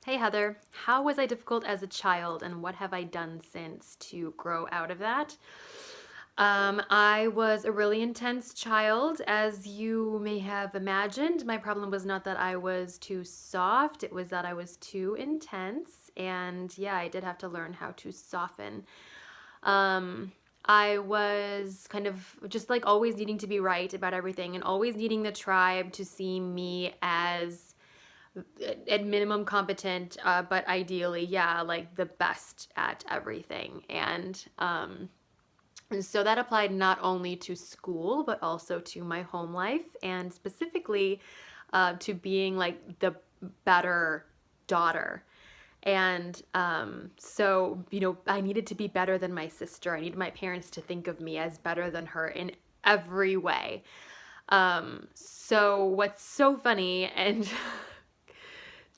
Hey Heather, how was I difficult as a child and what have I done since to grow out of that? I was a really intense child, as you may have imagined. My problem was not that I was too soft, it was that I was too intense. And yeah, I did have to learn how to soften. Um, I was kind of just like always needing to be right about everything and always needing the tribe to see me as at minimum competent, but ideally, yeah, like the best at everything. And so that applied not only to school, but also to my home life and specifically to being like the better daughter. And I needed to be better than my sister. I needed my parents to think of me as better than her in every way. So what's so funny and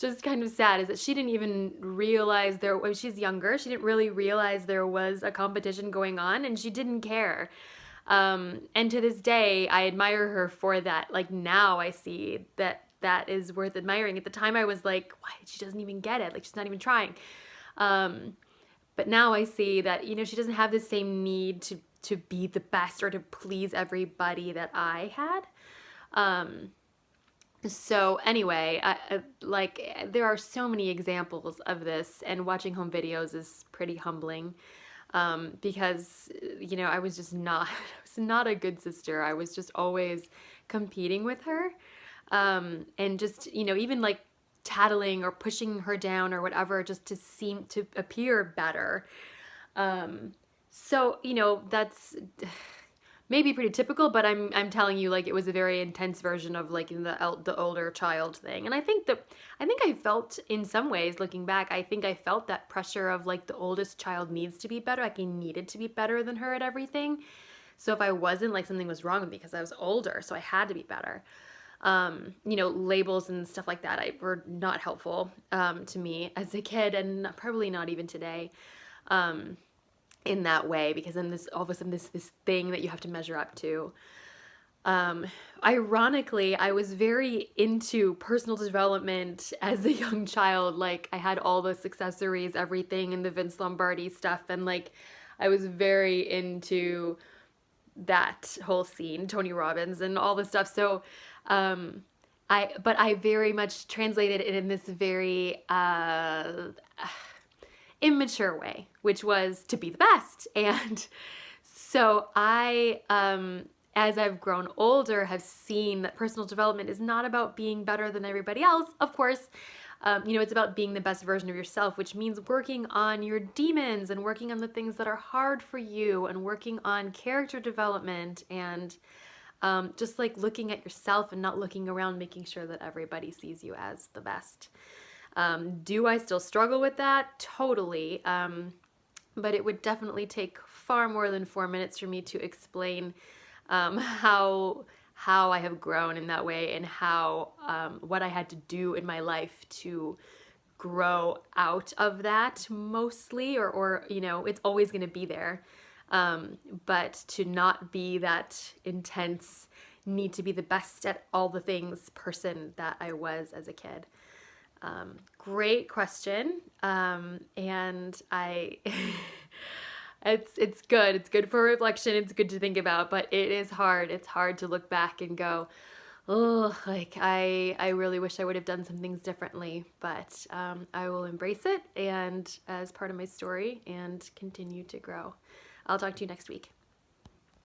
just kind of sad is that she didn't even realize when she's younger, she didn't really realize there was a competition going on and she didn't care. And to this day, I admire her for that. Like now I see that that is worth admiring. At the time I was like, why? She doesn't even get it. Like she's not even trying. Um, but now I see that, she doesn't have the same need to be the best or to please everybody that I had. So anyway, there are so many examples of this, and watching home videos is pretty humbling because I was just not I was not a good sister. I was just always competing with her, and just even like tattling or pushing her down or whatever, just to seem to appear better. So that's maybe pretty typical, but I'm telling you, like, it was a very intense version of like the older child thing. And I felt in some ways, looking back, I think I felt that pressure of like the oldest child needs to be better. Like I needed to be better than her at everything. So if I wasn't, like, something was wrong with me because I was older, so I had to be better. Labels and stuff like that were not helpful to me as a kid, and probably not even today. In that way, because then this all of a sudden this thing that you have to measure up to. Ironically, I was very into personal development as a young child. Like I had all the accessories, everything, and the Vince Lombardi stuff, and like I was very into that whole scene, Tony Robbins and all this stuff. So I very much translated it in this very immature way, which was to be the best. And so as I've grown older, have seen that personal development is not about being better than everybody else. Of course, it's about being the best version of yourself, which means working on your demons and working on the things that are hard for you and working on character development and just like looking at yourself and not looking around, making sure that everybody sees you as the best. Do I still struggle with that? Totally. But it would definitely take far more than 4 minutes for me to explain how I have grown in that way and how what I had to do in my life to grow out of that mostly, or it's always going to be there. But to not be that intense, need to be the best at all the things person that I was as a kid. Great question. And I, it's good. It's good for reflection. It's good to think about, but it is hard. It's hard to look back and go, oh, like I really wish I would have done some things differently, but, I will embrace it and as part of my story and continue to grow. I'll talk to you next week.